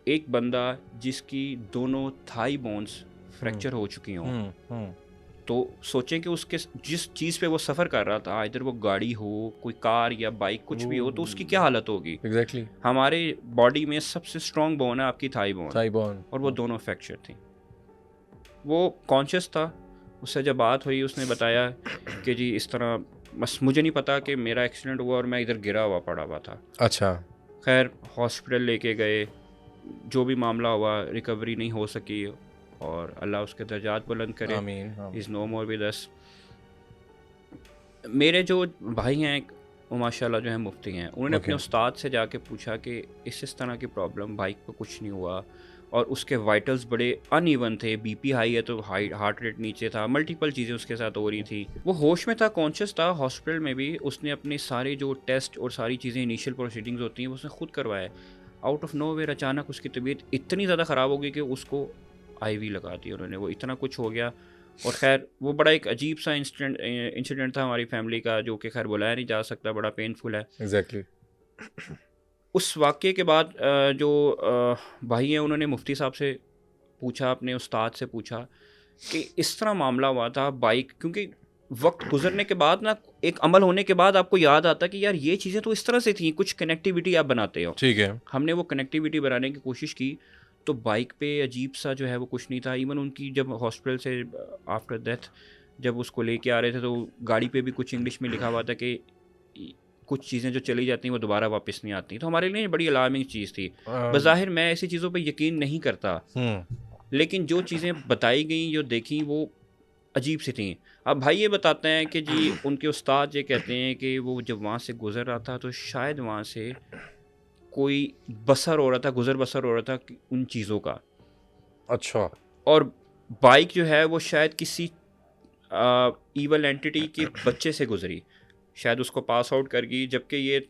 एक बंदा जिसकी दोनों थाई बोन्स फ्रैक्चर हो चुकी हों, तो सोचें कि उसके जिस चीज़ पे वो सफ़र कर रहा था, इधर वो गाड़ी हो, कोई कार या बाइक कुछ भी हो, तो उसकी क्या हालत होगी। एग्जैक्टली। हमारे बॉडी में सबसे स्ट्रॉन्ग बोन है आपकी थाई बोन, और वो दोनों फ्रैक्चर थी। वो कॉन्शियस था, उससे जब बात हुई उसने बताया कि जी इस तरह, बस मुझे नहीं पता कि मेरा एक्सीडेंट हुआ और मैं इधर गिरा हुआ पड़ा हुआ था। अच्छा। खैर हॉस्पिटल लेके गए, जो भी मामला हुआ, रिकवरी नहीं हो सकी, और अल्लाह उसके दर्जात बुलंद करे। आमीन। Is no more with us. मेरे जो भाई हैं वो माशाल्लाह जो है मुफ्ती हैं, उन्होंने अपने उस्ताद से जाके पूछा कि इस तरह की प्रॉब्लम, बाइक पे कुछ नहीं हुआ और उसके वाइटल्स बड़े अनइवन थे, बीपी हाई है तो हार्ट रेट नीचे था, मल्टीपल चीज़ें उसके साथ हो रही थी। वो होश में था, कॉन्शियस था। हॉस्पिटल में भी उसने अपने सारे जो टेस्ट और सारी चीज़ें, इनिशियल प्रोसीडिंग्स होती हैं, वो उसने खुद करवाए। आउट ऑफ नोवेयर अचानक उसकी तबीयत इतनी ज़्यादा ख़राब हो गई कि उसको आईवी लगा दी उन्होंने, वो इतना कुछ हो गया। और खैर वो बड़ा एक अजीब सा इंसिडेंट था हमारी फैमिली का, जो कि खैर बुलाया नहीं जा सकता, बड़ा पेनफुल है। एग्जैक्टली। उस वाक़ये के बाद जो भाई हैं उन्होंने मुफ्ती साहब से पूछा, अपने उस्ताद से पूछा कि इस तरह मामला हुआ था बाइक, क्योंकि वक्त गुजरने के बाद ना, एक अमल होने के बाद आपको याद आता कि यार ये चीज़ें तो इस तरह से थी, कुछ कनेक्टिविटी आप बनाते हो। ठीक है। हमने वो कनेक्टिविटी बनाने की कोशिश की, तो बाइक पे अजीब सा जो है वो कुछ नहीं था। इवन उनकी जब हॉस्पिटल से आफ्टर डेथ जब उसको लेके आ रहे थे, तो गाड़ी पे भी कुछ इंग्लिश में लिखा हुआ था कि कुछ चीज़ें जो चली जाती हैं वो दोबारा वापस नहीं आती। तो हमारे लिए बड़ी अलार्मिंग चीज़ थी। बज़ाहिर मैं ऐसी चीज़ों पे यकीन नहीं करता, लेकिन जो चीज़ें बताई गई, जो देखी, वो अजीब सी थी। अब भाई ये बताते हैं कि जी उनके उस्ताद ये कहते हैं कि वो जब वहाँ से गुज़र रहा था तो शायद वहाँ से कोई बसर हो रहा था, गुज़र बसर हो रहा था उन चीज़ों का। अच्छा। और बाइक जो है वो शायद किसी ईवल एंटिटी के बच्चे से गुजरी, शायद उसको पास आउट कर गई, जबकि ये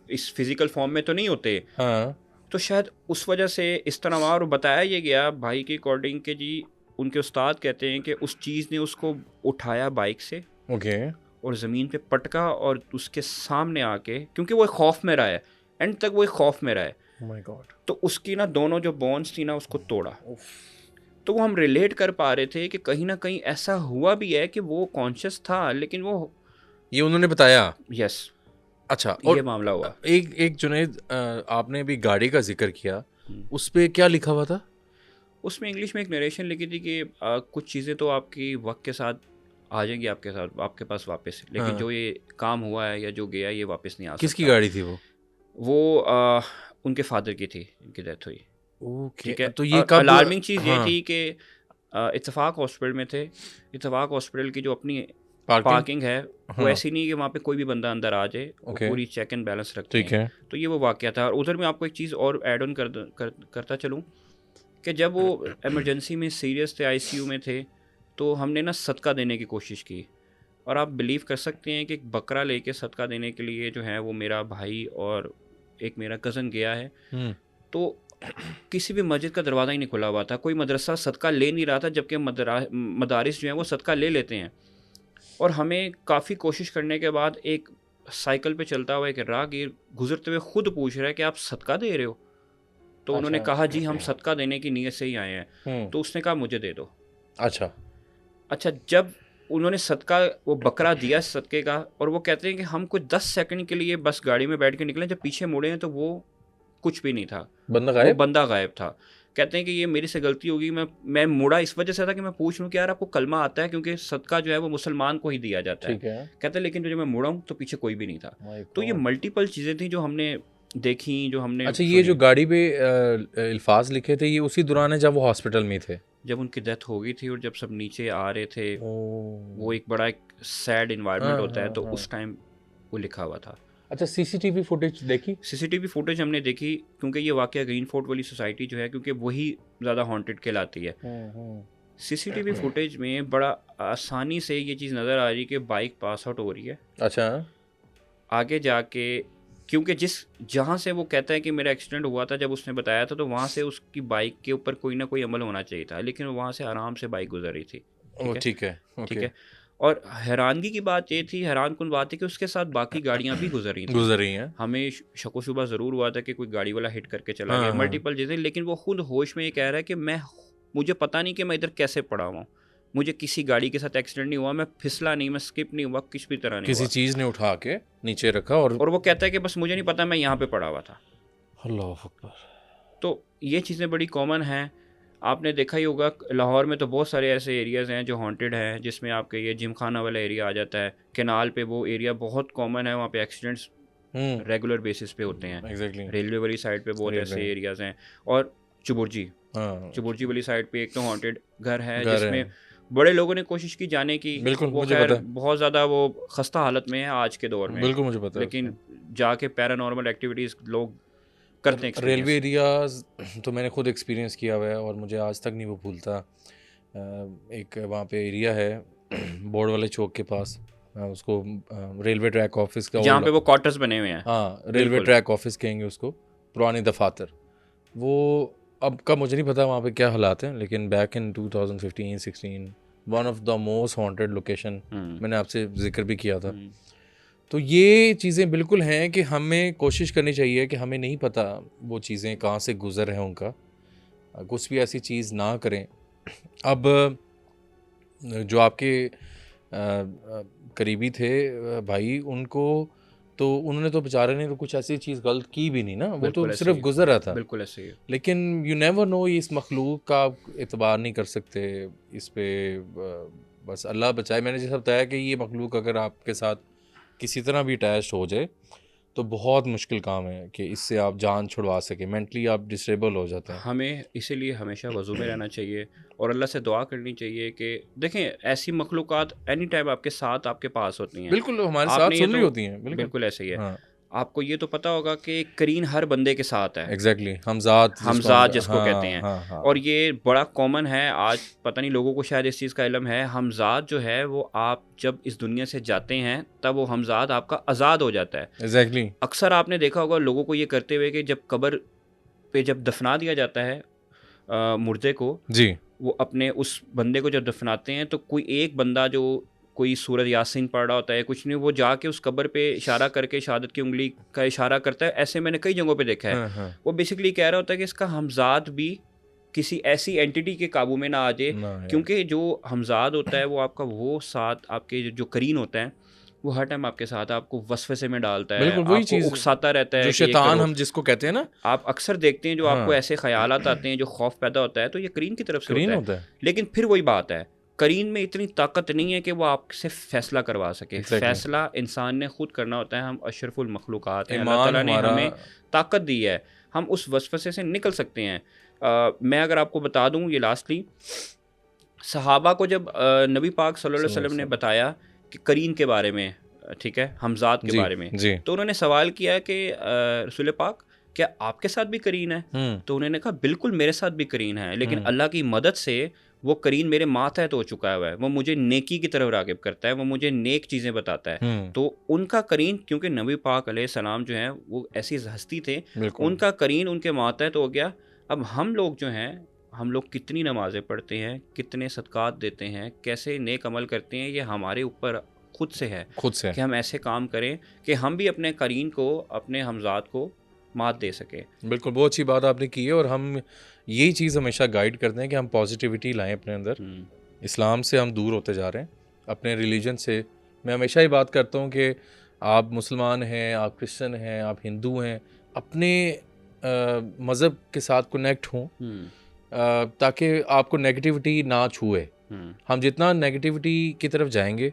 इस फिज़िकल फॉर्म में तो नहीं होते। हाँ। तो शायद उस वजह से इस तरह वहाँ, और बताया ये गया भाई के अकॉर्डिंग कि जी उनके उस्ताद कहते हैं कि उस चीज़ ने उसको उठाया बाइक से, ओके। और ज़मीन पे पटका और उसके सामने आके, क्योंकि वो एक खौफ में रहा है, एंड तक वो एक खौफ में रहा है, Oh my God। तो उसकी ना दोनों जो बोन्स थी ना उसको तोड़ा। तो वो हम रिलेट कर पा रहे थे कि कहीं ना कहीं ऐसा हुआ भी है कि वो कॉन्शियस था, लेकिन वो, ये उन्होंने बताया। यस, अच्छा। और ये मामला हुआ। एक जुनैद, आपने भी गाड़ी का जिक्र किया, उस पे क्या लिखा हुआ था? उसमें इंग्लिश में एक नरेशन लिखी थी कि कुछ चीज़ें तो आपकी वक्त के साथ आ जाएंगी, आपके साथ, आपके पास वापस, लेकिन हाँ। जो ये काम हुआ है या जो गया ये वापस नहीं आ सकता। किसकी गाड़ी थी वो? वो उनके फादर की थी, इनकी डेथ हुई। ओके। ठीक है। तो ये कब? अलार्मिंग चीज़ ये हाँ। थी कि इत्तेफाक हॉस्पिटल में थे। इत्तेफाक हॉस्पिटल की जो अपनी पार्किंग है, वो हाँ। ऐसी नहीं कि वहाँ पे कोई भी बंदा अंदर आ जाए, वो Okay. पूरी चेक एंड बैलेंस रखते ठीक हैं। है। तो ये वो वाकया था। और उधर मैं आपको एक चीज़ और ऐड ऑन करता चलूँ कि जब वो इमरजेंसी में सीरियस थे, आईसीयू में थे, तो हमने ना सदका देने की कोशिश की। और आप बिलीव कर सकते हैं कि एक बकरा लेके सदका देने के लिए जो है वो मेरा भाई और एक मेरा कज़न गया है। तो किसी भी मस्जिद का दरवाज़ा ही नहीं खुला हुआ था, कोई मदरसा सदका ले नहीं रहा था, जबकि मदारिस जो हैं वो सदका ले लेते हैं। और हमें काफ़ी कोशिश करने के बाद एक साइकिल पे चलता हुआ एक राहगीर गुजरते हुए खुद पूछ रहा है कि आप सदका दे रहे हो? तो उन्होंने अच्छा। कहा जी हम सदका देने की नीयत से ही आए हैं। तो उसने कहा मुझे दे दो। अच्छा। अच्छा, जब उन्होंने सदका वो बकरा दिया सदके का, और वो कहते हैं कि हम कुछ 10 सेकंड के लिए बस गाड़ी में बैठ के निकले, जब पीछे मुड़े हैं तो वो कुछ भी नहीं था, बंदा वो गायब? बंदा गायब था। कहते हैं कि ये मेरी से गलती होगी, मैं मुड़ा इस वजह से था कि मैं पूछ लूँ कि यार आपको कलमा आता है, क्योंकि सदका जो है वो मुसलमान को ही दिया जाता है। ठीक है। कहते हैं लेकिन जब मैं मुड़ा हूँ तो पीछे कोई भी नहीं था। My तो ये God. मल्टीपल चीज़ें थी जो हमने देखी, जो हमने अच्छा, ये जो सुनी। गाड़ी पे अल्फाज लिखे थे, ये उसी दौरान है जब वो हॉस्पिटल में थे? जब उनकी डेथ हो गई थी और जब सब नीचे आ रहे थे, वो वो एक बड़ा एक सैड इन्वायरमेंट हाँ, होता है, हाँ, तो हाँ। उस टाइम वो लिखा हुआ था। अच्छा, सीसीटीवी फुटेज देखी? सीसीटीवी फुटेज हमने देखी, क्योंकि ये वाकया ग्रीन फोर्ट वाली सोसाइटी जो है, क्योंकि वही ज़्यादा हॉन्टेड कहलाती है। सीसीटीवी फुटेज में बड़ा आसानी से ये चीज़ नज़र आ रही है कि बाइक पास आउट हो रही है। अच्छा। आगे जाके, क्योंकि जहाँ से वो कहता है कि मेरा एक्सीडेंट हुआ था, जब उसने बताया था तो वहाँ से उसकी बाइक के ऊपर कोई ना कोई अमल होना चाहिए था, लेकिन वहाँ से आराम से बाइक गुजर रही थी। ठीक है। ठीक है। और हैरानगी की बात ये थी, हैरानकुन बात है कि उसके साथ बाकी गाड़ियाँ भी गुजर रही थी। गुजर रही हैं। हमें शको शुबा ज़रूर हुआ था कि कोई गाड़ी वाला हिट करके चला हाँ, गया, हाँ। मल्टीपल चीज़ें, लेकिन वो खुद होश में ये कह रहा है कि मुझे पता नहीं कि मैं इधर कैसे पड़ा हुआ हूँ, मुझे किसी गाड़ी के साथ एक्सीडेंट नहीं हुआ, मैं फिसला नहीं, मैं स्किप नहीं हुआ, किसी भी तरह नहीं किसी हुआ। चीज़ ने उठा के नीचे रखा और और वो कहता है कि बस मुझे नहीं पता मैं यहाँ पे पड़ा हुआ था। अल्लाह अकबर। तो ये चीज़ें बड़ी कॉमन हैं। आपने देखा ही होगा लाहौर में तो बहुत सारे ऐसे एरियाज़ हैं जो हॉन्टेड हैं, जिसमें आपके ये जिम खाना वाला एरिया आ जाता है, केनाल पे वो एरिया बहुत कॉमन है, वहाँ पे एक्सीडेंट्स रेगुलर बेसिस पे होते हैं। एग्जैक्टली। रेलवे वाली साइड पे बहुत रेलवे। ऐसे एरियाज़ हैं। और चुबुर्जी हाँ, चुबुर्जी वाली साइड पे एक तो हॉन्टेड घर है, घर जिसमें है। बड़े लोगों ने कोशिश की जाने की। बिल्कुल, वो मुझे खैर पता है। बहुत ज़्यादा वो खस्ता हालत में है आज के दौर में, बिल्कुल मुझे पता है लेकिन जाके पैरानॉर्मल एक्टिविटीज़ लोग करते हैं। रेलवे एरियाज तो मैंने खुद एक्सपीरियंस किया हुआ है और मुझे आज तक नहीं वो भूलता। एक वहाँ पे एरिया है बोर्ड वाले चौक के पास, उसको रेलवे ट्रैक ऑफिस का जहाँ old- पे वो क्वार्टर्स बने हुए हैं। हाँ, रेलवे बिल्कुल। ट्रैक ऑफिस कहेंगे उसको, पुराने दफातर। वो अब का मुझे नहीं पता वहाँ पे क्या हालात हैं, लेकिन back in 2015-16 one of the most haunted location, मैंने आपसे जिक्र भी किया था। तो ये चीज़ें बिल्कुल हैं कि हमें कोशिश करनी चाहिए कि हमें नहीं पता वो चीज़ें कहाँ से गुज़र हैं उनका, कुछ भी ऐसी चीज़ ना करें। अब जो आपके करीबी थे भाई, उनको तो उन्होंने तो बेचारे ने तो कुछ ऐसी चीज़ गलत की भी नहीं ना, वो तो सिर्फ गुजर रहा था। बिल्कुल ऐसे ही है। लेकिन यू नेवर नो, इस मखलूक का आप एतबार नहीं कर सकते इस पे, बस अल्लाह बचाए। मैंने जैसा बताया कि ये मखलूक अगर आपके साथ किसी तरह भी अटैच हो जाए तो बहुत मुश्किल काम है कि इससे आप जान छुड़वा सके, मेंटली आप डिसेबल हो जाते हैं। हमें इसीलिए हमेशा वज़ू में रहना चाहिए और अल्लाह से दुआ करनी चाहिए कि देखें, ऐसी मखलूक़ात एनी टाइम आपके साथ आपके पास होती हैं। बिल्कुल हमारे आपने साथ ये सुन रही तो होती हैं। बिल्कुल बिल्कुल ऐसे ही है। हाँ, आपको ये तो पता होगा कि करीन हर बंदे के साथ है। एग्जैक्टली। हमजाद जिसको कहते हैं। हाँ, हाँ। और ये बड़ा कॉमन है आज, पता नहीं लोगों को शायद इस चीज़ का इल्म है। हमजाद जो है वो आप जब इस दुनिया से जाते हैं तब वो हमजाद आपका आज़ाद हो जाता है। एग्जैक्टली। अक्सर आपने देखा होगा लोगों को ये करते हुए कि जब कब्र पे जब दफना दिया जाता है मुर्दे को, जी। वो अपने उस बंदे को जब दफनाते हैं तो कोई एक बंदा जो कोई सूरत यासीन पढ़ रहा होता है, कुछ नहीं, वो जाके उस कब्र पे इशारा करके शहादत की उंगली का इशारा करता है। ऐसे मैंने कई जगहों पे देखा है। हाँ, हाँ। वो बेसिकली कह रहा होता है कि इसका हमजाद भी किसी ऐसी एंटिटी के काबू में ना आ जाए, क्योंकि जो हमजाद होता है वो आपका वो साथ आपके जो करीन होता है वो हर टाइम आपके साथ आपको वसवसे में डालता है, बिल्कुल वही आपको चीज़ उकसाता रहता है जो कि ये शैतान करो। हम जिसको कहते हैं ना, आप अक्सर देखते हैं जो हाँ। आपको ऐसे ख्यालात आते हैं, जो खौफ पैदा होता है, तो ये करीन की तरफ से करीन होता है। होता है। लेकिन फिर वही बात है, करीन में इतनी ताकत नहीं है कि वो आपसे फैसला करवा सके। फैसला इंसान ने खुद करना होता है। हम अशरफुल मखलूक़ात हैं, अल्लाह ताला ने हमें ताकत दी है, हम उस वसवसे से निकल सकते हैं। मैं अगर आपको बता दूं, ये लास्टली सहाबा को जब नबी पाक सल्लल्लाहु अलैहि वसल्लम ने बताया कि करीन के बारे में, ठीक है, हमजाद के जी बारे में। जी। तो उन्होंने सवाल किया कि रसूल पाक क्या आपके साथ भी करीन है? तो उन्होंने कहा बिल्कुल मेरे साथ भी करीन है, लेकिन अल्लाह की मदद से वो करीन मेरे मातहत हो चुका हुआ है, वो मुझे नेकी की तरफ राग़िब करता है, वो मुझे नेक चीज़ें बताता है। तो उनका करीन, क्योंकि नबी पाक अलैहिस्सलाम जो हैं वो ऐसी हस्ती थे, उनका करीन उनके मातहत हो गया। अब हम लोग जो हैं, हम लोग कितनी नमाज़ें पढ़ते हैं, कितने सदक़ात देते हैं, कैसे नेक अमल करते हैं, ये हमारे ऊपर खुद से है कि हम ऐसे काम करें कि हम भी अपने करीन को, अपने हमज़ाद को मात दे सकें। बिल्कुल, बहुत अच्छी बात आपने की है, और हम यही चीज़ हमेशा गाइड करते हैं कि हम पॉजिटिविटी लाएं अपने अंदर। इस्लाम से हम दूर होते जा रहे हैं, अपने रिलीजन से। मैं हमेशा ही बात करता हूँ कि आप मुसलमान हैं, आप क्रिश्चियन हैं, आप हिंदू हैं, अपने मज़हब के साथ कनेक्ट हों, ताकि आपको नेगेटिविटी ना छुए। हम जितना नेगेटिविटी की तरफ जाएंगे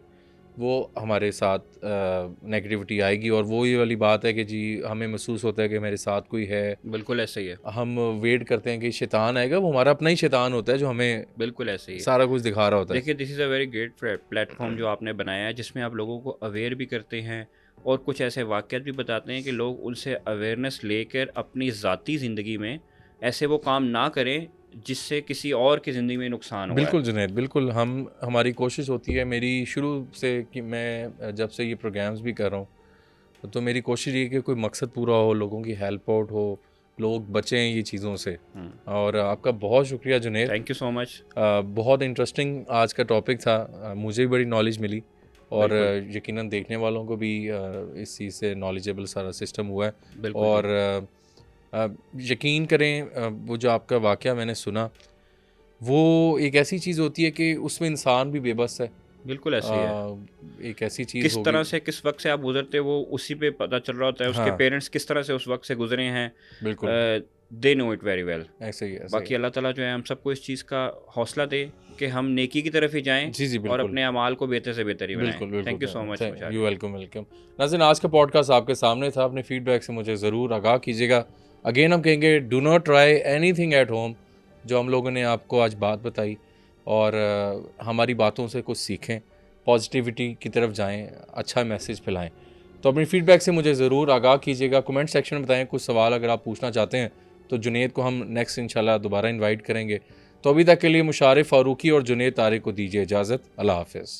वो हमारे साथ नेगेटिविटी आएगी, और वो ये वाली बात है कि जी हमें महसूस होता है कि मेरे साथ कोई है। बिल्कुल ऐसा ही है। हम वेट करते हैं कि शैतान आएगा, वो हमारा अपना ही शैतान होता है जो हमें बिल्कुल ऐसे ही सारा कुछ दिखा रहा होता है। देखिए, this is a very great platform जो आपने बनाया है, जिसमें आप लोगों को अवेयर भी करते हैं और कुछ ऐसे वाक़यात भी बताते हैं कि लोग उनसे अवेयरनेस लेकर अपनी ज़ाती ज़िंदगी में ऐसे वो काम ना करें जिससे किसी और की ज़िंदगी में नुकसान हो। बिल्कुल जुनैद, बिल्कुल। हमारी कोशिश होती है, मेरी शुरू से, कि मैं जब से ये प्रोग्राम्स भी कर रहा हूँ, तो मेरी कोशिश ये कि कोई मकसद पूरा हो, लोगों की हेल्प आउट हो, लोग बचें ये चीज़ों से। और आपका बहुत शुक्रिया Junaid, thank you so much. बहुत इंटरेस्टिंग आज का टॉपिक था, मुझे भी बड़ी नॉलेज मिली, और यकीनन देखने वालों को भी इस चीज़ से नॉलेजेबल सारा सिस्टम हुआ है। और यकीन करें, वो जो आपका वाक़या मैंने सुना, वो एक ऐसी चीज़ होती है कि उसमें इंसान भी बेबस है। बिल्कुल ऐसे ही है। एक ऐसी चीज़ किस तरह से, किस वक्त से आप गुजरते हो, वो उसी पे पता चल रहा होता है। उसके पेरेंट्स किस तरह से उस वक्त से गुजरे हैं, बिल्कुल, they know it very well. ऐसे ही है। बाकी अल्लाह ताला जो है हम सबको इस चीज़ का हौसला दे कि हम नेकी की तरफ ही जाएं। जी, और अपने अमाल को बेहतर से बेहतर ही बनाएं। बिल्कुल। Thank you so much. You welcome. नाज़रीन, आज का पॉडकास्ट आपके सामने था। अपने फीडबैक से मुझे ज़रूर आगाह कीजिएगा। अगेन हम कहेंगे, do not try anything at home, जो हम लोगों ने आपको आज बात बताई, और हमारी बातों से कुछ सीखें, पॉजिटिविटी की तरफ जाएं, अच्छा मैसेज फैलाएं। तो अपनी फीडबैक से मुझे ज़रूर आगाह कीजिएगा, कमेंट सेक्शन में बताएं। कुछ सवाल अगर आप पूछना चाहते हैं तो जुनैद को हम नेक्स्ट इंशाल्लाह दोबारा इन्वाइट करेंगे। तो अभी तक के लिए मुशारिफ फ़ारूकी और जुनैद तारिक को दीजिए इजाज़त। अल्लाह हाफ़िज़।